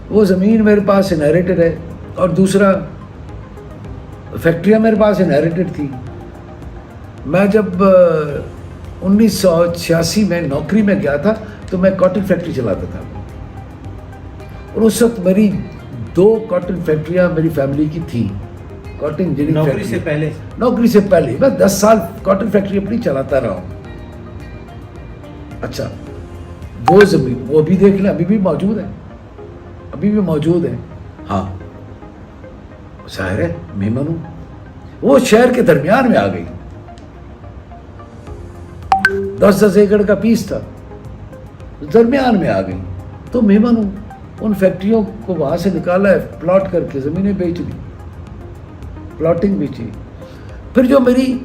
وہ زمین میرے پاس انہیریٹڈ ہے, اور دوسرا فیکٹریاں میرے پاس انہیریٹڈ تھی. میں جب 1986 میں نوکری میں گیا تھا تو میں کاٹن فیکٹری چلاتا تھا, اور اس وقت میری 2 کاٹن فیکٹریاں میری فیملی کی تھیں, کاٹن انجینئرنگ نوکری سے پہلے؟ نوکری سے پہلے میں 10 سال کاٹن فیکٹری اپنی چلاتا رہا ہوں. اچھا, وہ زمین وہ ابھی دیکھ لیں, ابھی بھی موجود ہے, ابھی بھی موجود ہے. ہاں ظاہر ہے میمن ہوں, وہ شہر کے درمیان میں آ گئی, 10 ایکڑ کا پیس تھا, درمیان میں آ گئی, تو میمن ہوں. ان فیکٹریوں کو وہاں سے نکالا ہے, پلاٹ کر کے زمینیں بیچ دی, پلاٹنگ بیچی. پھر جو میری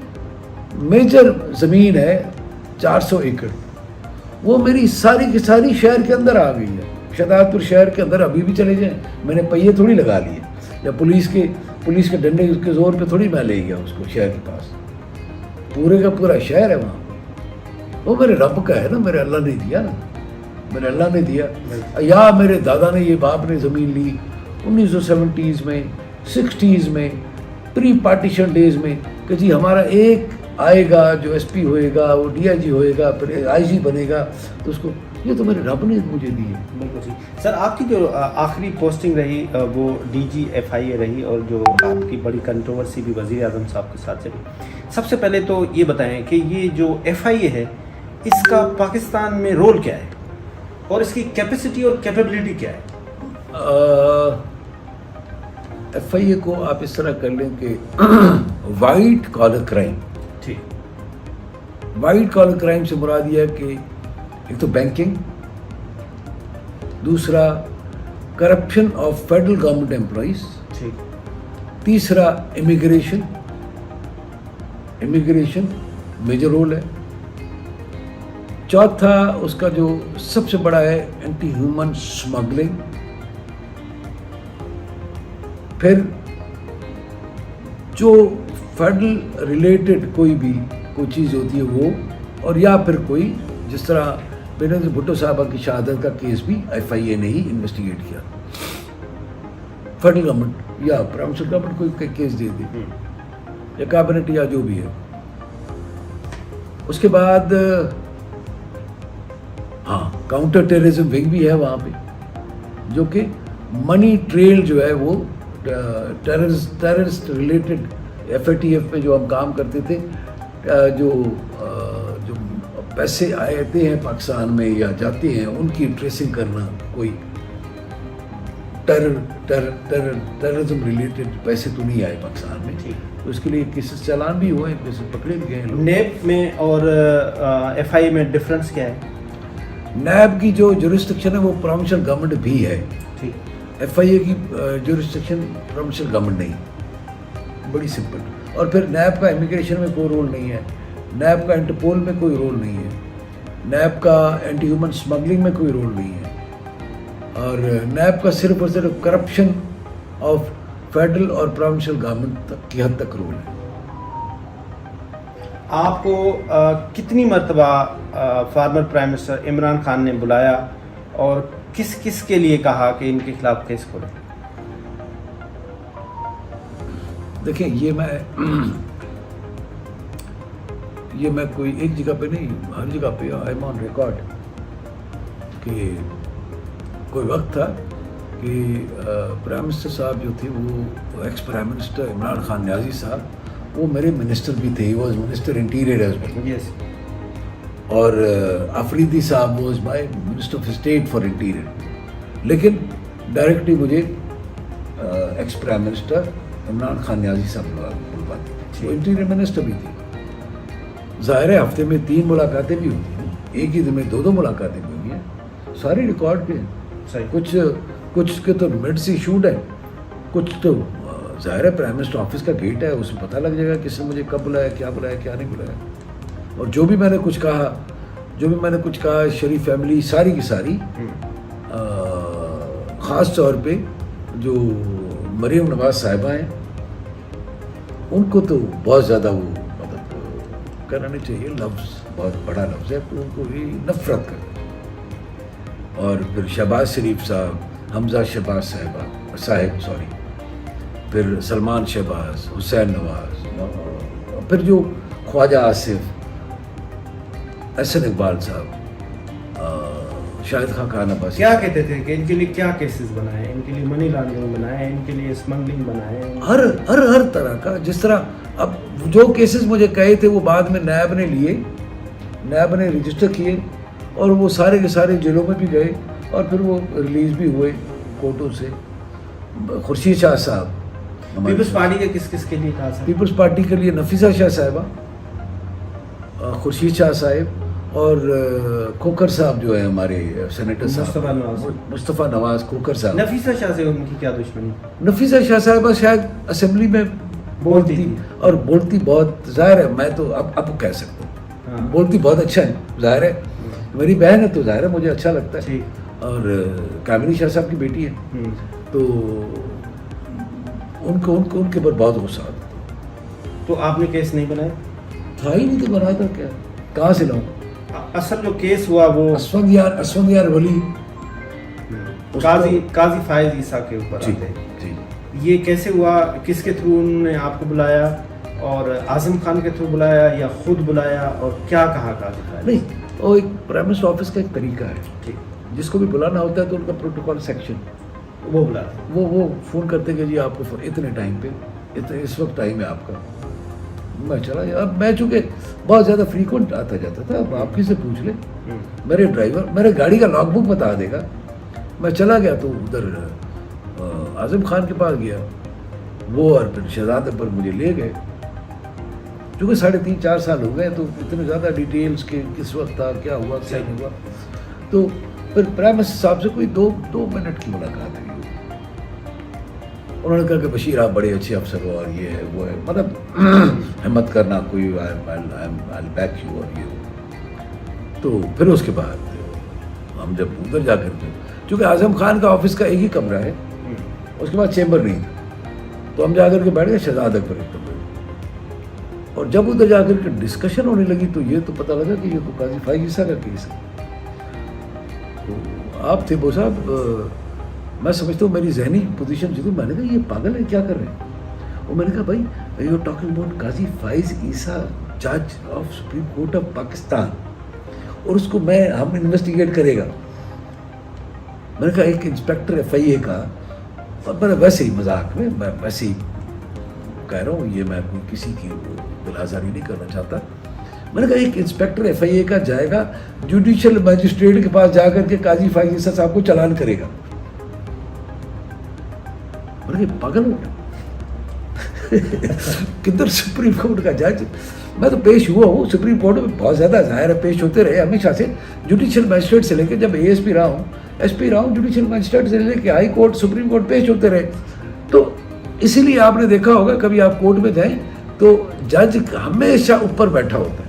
میجر زمین ہے 400 ایکڑ, وہ میری ساری کی ساری شہر کے اندر آ گئی ہے. شہزاد پور شہر کے اندر ابھی بھی چلے جائیں, میں نے پہیے تھوڑی لگا لیے, یا پولیس کے ڈنڈے کے زور پہ تھوڑی میں لے گیا اس کو شہر کے پاس. پورے کا پورا شہر ہے وہاں. وہ میرے رب کا ہے نا, میرے اللہ نے دیا نا, میرے اللہ نے دیا. یا میرے دادا نے, یہ باپ نے زمین لی 1970s میں 60s میں, پری پارٹیشن ڈیز میں, کہ جی ہمارا ایک آئے گا جو ایس پی ہوئے گا, وہ ڈی آئی جی ہوئے گا, پھر آئی جی بنے گا, تو اس کو, یہ تو میرے رب نے مجھے دی ہے. بالکل جی. سر آپ کی جو آخری پوسٹنگ رہی وہ DGFIA رہی, اور جو آپ کی بڑی کنٹروورسی بھی وزیر اعظم صاحب کے ساتھ چلی. سب سے پہلے تو یہ بتائیں کہ یہ جو FIA ہے اس کا پاکستان میں رول کیا ہے, اور اس کی کیپیسٹی اور کیپیبلٹی کیا ہے؟ FIA کو آپ اس طرح کر لیں کہ وائٹ کالر کرائم. ٹھیک. وائٹ کالر کرائم سے مراد یہ ہے کہ ایک تو بینکنگ, دوسرا corruption of federal government employees, ٹھیک, تیسرا امیگریشن میجر رول ہے, چوتھا اس کا جو سب سے بڑا ہے اینٹی ہیومن اسمگلنگ, پھر جو فیڈرل ریلیٹڈ کوئی چیز ہوتی ہے وہ, اور یا پھر کوئی جس طرح بینظیر بھٹو صاحبہ کی شہادت کا کیس بھی FIA نے ہی انویسٹیگیٹ کیا. فیڈرل گورنمنٹ یا پروونشل گورنمنٹ کوئی کیس دے دی, یا کابینٹ یا جو بھی ہے. اس کے بعد ہاں کاؤنٹر ٹیررزم ونگ بھی ہے وہاں پہ, جو کہ منی ٹریل جو ہے وہ ٹیررسٹ ریلیٹڈ FATF میں جو ہم کام کرتے تھے, جو پیسے آتے ہیں پاکستان میں یا جاتے ہیں ان کی ٹریسنگ کرنا, کوئی ٹیررزم ریلیٹڈ پیسے تو نہیں آئے پاکستان میں, تو اس کے لیے کیسز چالان بھی ہوئے, کیسز پکڑے بھی گئے لوگ. نیب میں اور FIA میں ڈفرینس کیا ہے؟ نیب کی جو جورسڈکشن ہے وہ پروونشل گورنمنٹ بھی ہے, ٹھیک. FIA کی جورسڈکشن پروونشل گورنمنٹ نہیں, بڑی سمپل. اور پھر نیب کا امیگریشن میں کوئی رول نہیں ہے, نیب کا انٹرپول میں کوئی رول نہیں ہے, نیب کا اینٹی ہیومن اسمگلنگ میں کوئی رول نہیں ہے, اور نیب کا صرف اور صرف کرپشن آف فیڈرل اور پروونشل گورنمنٹ کی حد تک رول ہے. آپ کو کتنی مرتبہ former prime minister Imran Khan نے بلایا اور کس کس کے لیے کہا کہ ان کے خلاف کیس کھولیں؟ دیکھیں یہ میں کوئی ایک جگہ پہ نہیں, ہر جگہ پہ آئی ایم آن ریکارڈ کہ کوئی وقت تھا کہ پرائم منسٹر صاحب جو تھے, وہ ex prime minister Imran Khan Niazi صاحب, وہ میرے منسٹر بھی تھے, he was minister interior as well. Yes. اور آفریدی صاحب was my minister of state for interior. لیکن ڈائریکٹلی مجھے ex prime minister Imran Khan Niazi صاحب بلواتے تھے, وہ انٹیریئر منسٹر بھی تھے. ظاہر ہے ہفتے میں 3 ملاقاتیں بھی ہوتی ہیں, ایک ہی دن میں 2 ملاقاتیں بھی ہوئی ہیں, سارے ریکارڈ پہ ہیں. کچھ کے تو منٹ سے شوٹ ہے, کچھ تو ظاہر ہے پرائم منسٹر آفس کا گیٹ ہے, اس میں پتہ لگ جائے گا کس نے مجھے کب بلایا, کیا نہیں بلایا. اور جو بھی میں نے کچھ کہا شریف فیملی ساری کی ساری, خاص طور پہ جو مریم نواز صاحبہ ہیں, ان کو تو بہت زیادہ وہ مطلب کرنا نہیں چاہیے, لفظ بہت بڑا لفظ ہے, تو ان کو بھی نفرت کر. اور پھر شہباز شریف صاحب, حمزہ شہباز صاحب, پھر سلمان شہباز, حسین نواز, پھر جو خواجہ آصف, احسن اقبال صاحب, شاہد خاقان عباسی. کیا کہتے تھے کہ ان کے لیے کیا کیسز بنائے, ان کے لیے منی لانڈرنگ بنائے, ان کے لیے اسمگلنگ بنائے, ہر طرح کا. جس طرح اب جو کیسز مجھے کہے تھے وہ بعد میں نیب نے لیے, نیب نے رجسٹر کیے اور وہ سارے کے سارے جیلوں میں بھی گئے اور پھر وہ ریلیز بھی ہوئے کورٹوں سے. خورشید شاہ صاحب پیپلز پارٹی کے کس کے لیے کہا؟ پیپلز پارٹی کے لیے نفیسہ شاہ صاحبہ, خورشید شاہ صاحب اور کھوکھر صاحب جو ہے ہمارے سینیٹر صاحب, مصطفیٰ نواز کھوکھر صاحب. نفیسہ شاہ سے ان کی کیا دشمنی؟ نفیسہ شاہ صاحبہ شاید اسمبلی میں بولتی تھی اور بولتی بہت, ظاہر ہے میں تو اب کہہ سکتا ہوں بولتی بہت اچھا ہے, ظاہر ہے میری بہن ہے تو ظاہر ہے مجھے اچھا لگتا ہے. اور کامنی شاہ صاحب کی بیٹی ہے تو ان کے اوپر بہت غصہ آتا. تو آپ نے کیس نہیں بنایا؟ تھا ہی نہیں تو بنا تھا کیا, کہاں سے لاؤں؟ اصل جو کیس ہوا وہ اسفند یار ولی قاضی فائز عیسیٰ کے اوپر آتے ہیں. یہ کیسے ہوا, کس کے تھرو انہوں نے آپ کو بلایا, اور اعظم خان کے تھرو بلایا یا خود بلایا, اور کیا کہا قاضی فائز؟ نہیں, وہ ایک پرائم منسٹر آفس کا ایک طریقہ ہے, جس کو بھی بلانا ہوتا ہے تو ان کا پروٹوکول سیکشن وہ بلاتے, وہ فون کرتے کہ جی آپ کو اتنے ٹائم پہ اس وقت ٹائم ہے آپ کا. میں چلا گیا. اب میں چونکہ بہت زیادہ فریکوینٹ آتا جاتا تھا, اب آپ کسی سے پوچھ لیں, میرے ڈرائیور میرے گاڑی کا لاگ بک بتا دے گا. میں چلا گیا تو ادھر اعظم خان کے پاس گیا, وہ اور پھر شہزاد پر مجھے لے گئے. چونکہ 3.5-4 سال ہو گئے تو اتنے زیادہ ڈیٹیلز کے کس وقت تھا, کیا ہوا, کیا نہیں ہوا. تو پھر پرائم منسٹر صاحب سے کوئی 2 منٹ کی ملاقات ہوئی. انہوں نے کہا کہ بشیر آپ بڑے اچھے افسر ہو اور یہ ہے وہ ہے, مطلب ہمت کرنا, کوئی بیک یو اور یہ. تو پھر اس کے بعد ہم جب ادھر جا کر کے, چونکہ اعظم خان کا آفس کا ایک ہی کمرہ ہے, اس کے بعد چیمبر نہیں تھا, تو ہم جا کر کے بیٹھ گئے شہزاد اکبر کے کمرے. اور جب ادھر جا کر کے ڈسکشن ہونے لگی تو یہ تو پتہ لگا کہ یہ تو قاضی فائز عیسیٰ کا کیس ہے. تو آپ تھے وہ صاحب, میں سمجھتا ہوں میری ذہنی پوزیشن جو تھی, میں نے کہا یہ پاگل ہے کیا کر رہے ہیں. اور میں نے کہا بھائی یو آر ٹاکنگ اباؤٹ قاضی فائز عیسیٰ, جج of supreme court of Pakistan, اور اس کو ہم انویسٹیگیٹ کرے گا. میں نے کہا ایک انسپیکٹر FIA کا, اور میں ویسے ہی مذاق میں ویسے ہی کہہ رہا ہوں, یہ میں کسی کی بلازاری نہیں کرنا چاہتا. میں نے کہا ایک انسپیکٹر FIA کا جائے گا جوڈیشل مجسٹریٹ کے پاس جا کر کے قاضی فائز عیسیٰ صاحب کو چلان کرے گا. میں نے کہا پاگل ہو گیا, کدھر سپریم کورٹ کا جج. میں تو پیش ہوا ہوں سپریم کورٹ میں بہت زیادہ, ظاہر ہے پیش ہوتے رہے ہمیشہ سے, جوڈیشل مجسٹریٹ سے لے کے جب ASP رہا ہوں, SP رہا ہوں, جوڈیشل مجسٹریٹ سے لے کے ہائی کورٹ, سپریم کورٹ پیش ہوتے رہے. تو اسی لیے آپ نے دیکھا ہوگا کبھی آپ کورٹ میں جائیں تو جج ہمیشہ اوپر بیٹھا ہوتا ہے,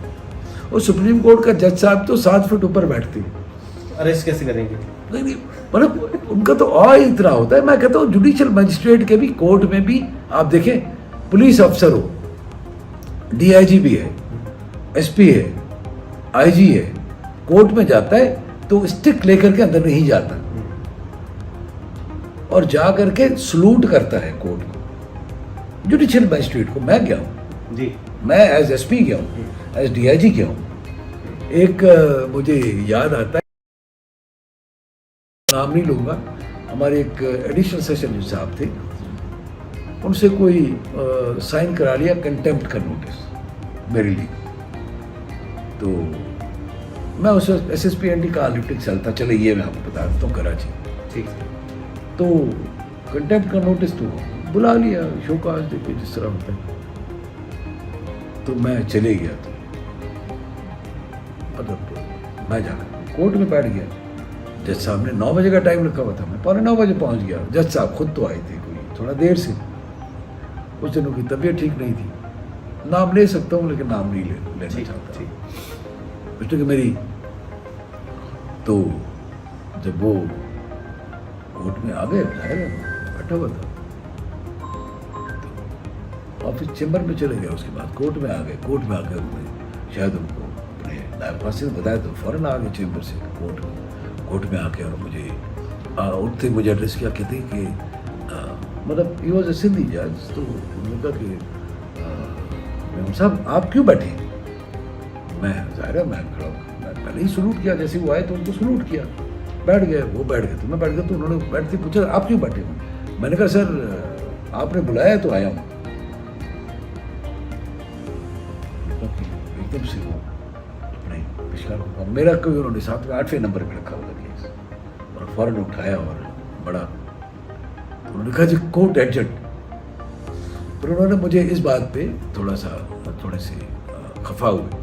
اور سپریم کورٹ کا جج صاحب تو 7 فٹ اوپر بیٹھتے ہیں. اریسٹ کیسے کریں گے؟ نہیں, مطلب ان کا تو اتنا ہوتا ہے. میں کہتا ہوں جوڈیشل مجسٹریٹ کے بھی کورٹ میں بھی آپ دیکھیں, پولیس افسر ہو, DIG بھی ہے, SP ہے, IG ہے, کورٹ میں جاتا ہے تو اسٹک لے کر کے اندر نہیں جاتا, اور جا کر کے سلوٹ کرتا ہے کورٹ کو, جوڈیشل مجسٹریٹ کو. میں گیا ہوں جی, میں ایز SP گیا ہوں, ایز DIG گیا ہوں. ایک مجھے یاد آتا ہے, نام نہیں لوں گا, ہمارے ایک ایڈیشنل سیشن جو صاحب تھے, ان سے کوئی سائن کرا لیا کنٹمپٹ کا نوٹس میرے لیے. تو میں اس وقت SSP ND کا لفٹنگ چلتا, چلے یہ میں آپ کو بتا دیتا ہوں, کراچی. ٹھیک. تو کنٹمپٹ کا نوٹس تو بلا لیا, شوکاز دے کے جس طرح ہوتا ہے. تو میں چلے گیا, تو مطلب میں جا کر کورٹ میں بیٹھ گیا. جج صاحب نے 9 بجے کا ٹائم رکھا ہوا تھا, میں 9:15 بجے پہنچ گیا. جج صاحب خود تو آئے تھے, کوئی تھوڑا دیر سے, کچھ دنوں کی طبیعت ٹھیک نہیں تھی. نام لے سکتا ہوں لیکن نام نہیں لینا چاہتا. اس کہ میری, تو جب وہ کورٹ میں آ گئے, بیٹھا ہوا تھا, آفس چیمبر میں چلے گئے. اس کے بعد کورٹ میں آ گئے. کورٹ میں آ کے انہوں نے شاید ان کو اپنے نائب قاضی نے بتایا تو فوراً آ گئے چیمبر سے کورٹ میں آ کے, اور مجھے اٹھتے مجھے ایڈریس کیا, کہتے کہ مطلب ہی واز اے سندھی جج. تو انہوں نے کہا کہ صاحب آپ کیوں بیٹھے؟ میں ظاہر ہے میں کھڑا, میں پہلے ہی سلوٹ کیا, جیسے وہ آئے تو ان کو سلوٹ کیا. بیٹھ گئے, وہ بیٹھ گئے تو میں بیٹھ گیا. تو انہوں نے بیٹھتے پوچھا آپ کیوں بیٹھے ہوئے؟ میں نے کہا سر آپ نے بلایا تو آیا ہوں. ایک دم سے وہ اپنے پچھلا میرا کوئی انہوں نے ساتھ میں 8ویں نمبر پہ رکھا ہوا کیس اور فوراً اٹھایا اور بڑا انہوں نے کہا جی کوٹ ایڈجنٹ. پھر انہوں نے مجھے اس بات پہ تھوڑے سے خفا ہوئے,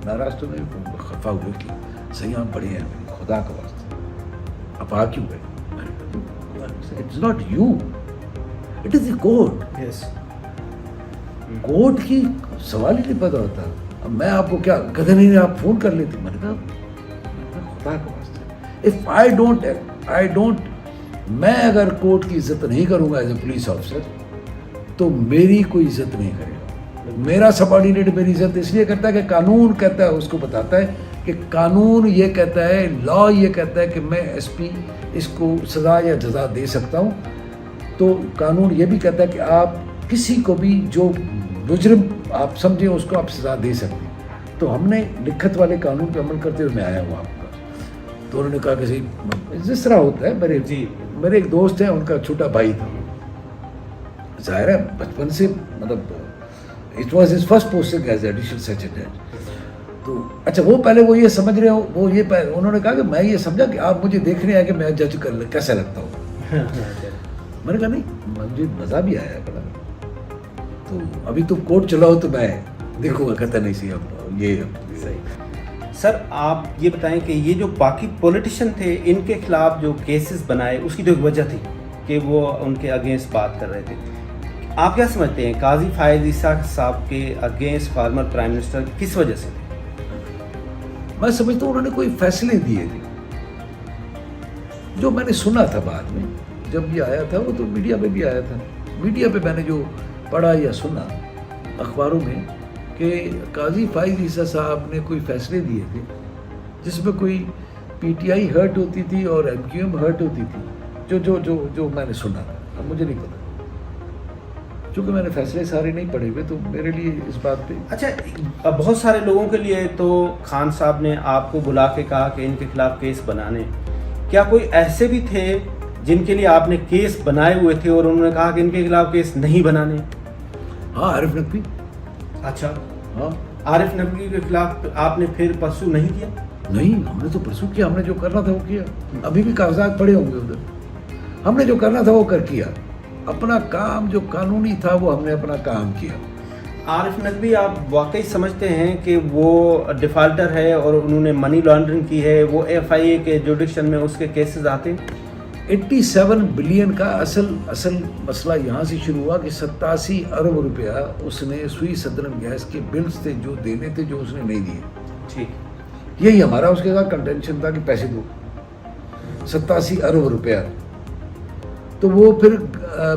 ناراض تو نہیں, خفا ہوئے کہ سیاح بڑے ہیں خدا کا واسطے اب آ کیوں گئے؟ It's not you, it is the court. Court کی سوال ہی نہیں پتا ہوتا. اب میں آپ کو کیا کہتے نہیں آپ فون کر لیتے. میں نے کہا خدا کا واسطے اف آئی ڈونٹ میں اگر کورٹ کی عزت نہیں کروں گا ایز اے پولیس آفیسر تو میری کوئی عزت نہیں کرے گا. میرا سبارڈینیٹ میری عزت اس لیے کرتا ہے کہ قانون کہتا ہے, اس کو بتاتا ہے کہ قانون یہ کہتا ہے, لا یہ کہتا ہے کہ میں ایس پی اس کو سزا یا جزا دے سکتا ہوں. تو قانون یہ بھی کہتا ہے کہ آپ کسی کو بھی جو مجرم آپ سمجھیں اس کو آپ سزا دے سکتے ہیں. تو ہم نے لکھت والے قانون پہ عمل کرتے ہوئے میں آیا ہوں آپ کا. تو انہوں نے کہا کہ صحیح جس طرح ہوتا ہے, میرے ایک دوست ہیں, ان کا چھوٹا بھائی تھا, ظاہر ہے بچپن سے مطلب it was his first posting as additional sergeant. تو اچھا وہ پہلے وہ یہ سمجھ رہے ہو, وہ یہ انہوں نے کہا کہ میں یہ سمجھا کہ آپ مجھے دیکھ رہے ہیں کہ میں جج کیسے لگتا ہوں. میں نے کہا نہیں مجھے مزہ بھی آیا بڑا. تو ابھی تم کورٹ چلاؤ تو میں دیکھوں گا. کہتا نہیں سی اب یہ صحیح. سر آپ یہ بتائیں کہ یہ جو باقی پولیٹیشین تھے ان کے خلاف جو کیسز بنائے اس کی تو ایک وجہ تھی کہ وہ ان کے اگینسٹ بات کر رہے تھے. آپ کیا سمجھتے ہیں قاضی فائز عیسیٰ صاحب کے اگینسٹ فارمر پرائم منسٹر کس وجہ سے تھے؟ میں سمجھتا ہوں انہوں نے کوئی فیصلے دیے تھے جو میں نے سنا تھا بعد میں جب یہ آیا تھا. وہ تو میڈیا پہ بھی آیا تھا. میڈیا پہ میں نے جو پڑھا یا سنا اخباروں میں کہ قاضی فائز عیسیٰ صاحب نے کوئی فیصلے دیے تھے جس میں کوئی پی ٹی آئی ہرٹ ہوتی تھی اور ایم کیو ایم ہرٹ ہوتی تھی. جو میں نے سنا تھا, اب مجھے نہیں پتا چونکہ میں نے فیصلے سارے نہیں پڑھے ہوئے تو میرے لیے اس بات پہ. اچھا بہت سارے لوگوں کے لیے تو خان صاحب نے آپ کو بلا کے کہا کہ ان کے خلاف کیس بنانے, کیا کوئی ایسے بھی تھے جن کے لیے آپ نے کیس بنائے ہوئے تھے اور انہوں نے کہا کہ ان کے خلاف کیس نہیں بنانے؟ ہاں عارف نقوی. اچھا ہاں عارف نقوی کے خلاف آپ نے پھر پرسو نہیں کیا؟ نہیں, ہم نے تو پرسو کیا, ہم نے جو کرنا تھا وہ کیا. ابھی بھی کاغذات پڑے ہوں گے ادھر. ہم نے جو کرنا تھا وہ کر کیا. اپنا کام جو قانونی تھا وہ ہم نے اپنا کام کیا. عارف نقوی آپ واقعی سمجھتے ہیں کہ وہ ڈیفالٹر ہے اور انہوں نے منی لانڈرنگ کی ہے؟ وہ ایف آئی اے کے جوڈکشن میں اس کے کیسز آتے ہیں. 87 بلین کا اصل مسئلہ یہاں سے شروع ہوا کہ 87 ارب روپیہ اس نے سوئی سدرن گیس کے بلز تھے جو دینے تھے جو اس نے نہیں دیے. ٹھیک, یہی ہمارا اس کے ساتھ کنٹینشن تھا کہ پیسے دو. 87 ارب روپیہ تو وہ پھر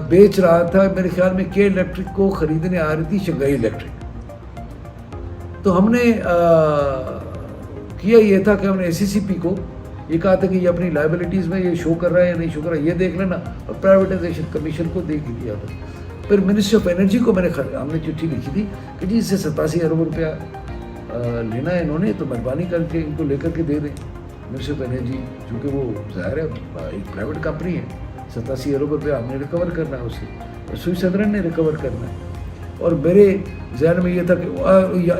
بیچ رہا تھا. میرے خیال میں کے الیکٹرک کو خریدنے آ رہی تھی شنگھائی الیکٹرک. تو ہم نے کیا یہ تھا کہ ہم نے سی سی پی کو یہ کہا تھا کہ یہ اپنی لائبلٹیز میں یہ شو کر رہا ہے یا نہیں شو کر رہا ہے یہ دیکھ لینا, اور پرائیویٹائزیشن کمیشن کو دیکھ دیا تھا. پھر منسٹری آف انرجی کو ہم نے چٹھی لکھی تھی کہ جی اس سے 87 ارب روپیہ لینا ہے انہوں نے تو مہربانی کر کے ان کو لے کر کے دے دیں. منسٹری آف انرجی چونکہ وہ ظاہر ہے ایک پرائیویٹ کمپنی ہے, 87 ارب روپیہ ہم نے ریکور کرنا ہے اسے, اور سوئی سدرن نے ریکور کرنا ہے. اور میرے ذہن میں یہ تھا کہ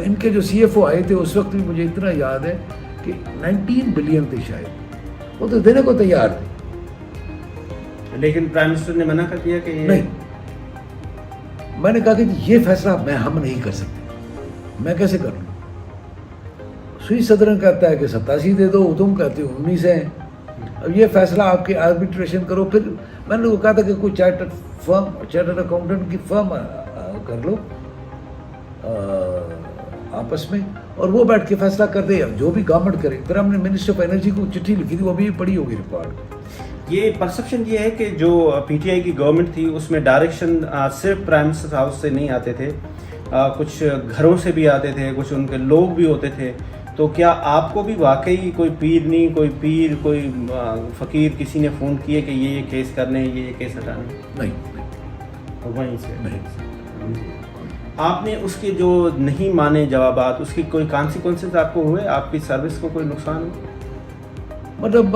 ان کے جو سی ایف او آئے تھے اس وقت بھی مجھے اتنا یاد ہے کہ 19 بلین تھے شاید, وہ تو دینے کو تیار تھے. لیکن پرائم منسٹر نے منع کر دیا کہ نہیں. میں نے کہا کہ یہ فیصلہ ہم نہیں کر سکتے, میں کیسے کر لوں. سوئی سدرن کہتا ہے کہ 87 دے دو, تم کہتے ہو 19 ہیں. اب یہ فیصلہ آپ کے آربیٹریشن کرو. پھر میں نے کہا تھا کہ کوئی چارٹرڈ اکاؤنٹنٹ کی فرم کر لو آپس میں, اور وہ بیٹھ کے فیصلہ کر دے جو بھی گورنمنٹ کرے. پھر ہم نے منسٹر آف انرجی کو چٹھی لکھی تھی, وہ بھی پڑھی ہوگی ریکارڈ. یہ پرسپشن یہ ہے کہ جو پی ٹی آئی کی گورنمنٹ تھی اس میں ڈائریکشن صرف پرائم منسٹر ہاؤس سے نہیں آتے تھے, کچھ گھروں سے بھی آتے تھے, کچھ ان کے لوگ بھی ہوتے تھے. تو کیا آپ کو بھی واقعی کوئی پیر کوئی فقیر کسی نے فون کیے کہ یہ کیس کرنے یہ کیس ہٹانے؟ نہیں, وہیں سے نہیں. آپ نے اس کے جو نہیں مانے جوابات, اس کی کوئی کانسیکوینسز آپ کو ہوئے, آپ کی سروس کو کوئی نقصان ہو؟ مطلب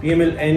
PMLN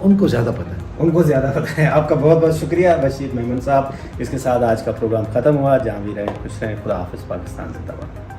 ان کو زیادہ پتہ ہے. ان کو زیادہ پتہ ہے. آپ کا بہت بہت شکریہ بشیر میمن صاحب. اس کے ساتھ آج کا پروگرام ختم ہوا. جہاں بھی رہیں خوش رہیں. خدا حافظ. پاکستان زندہ باد.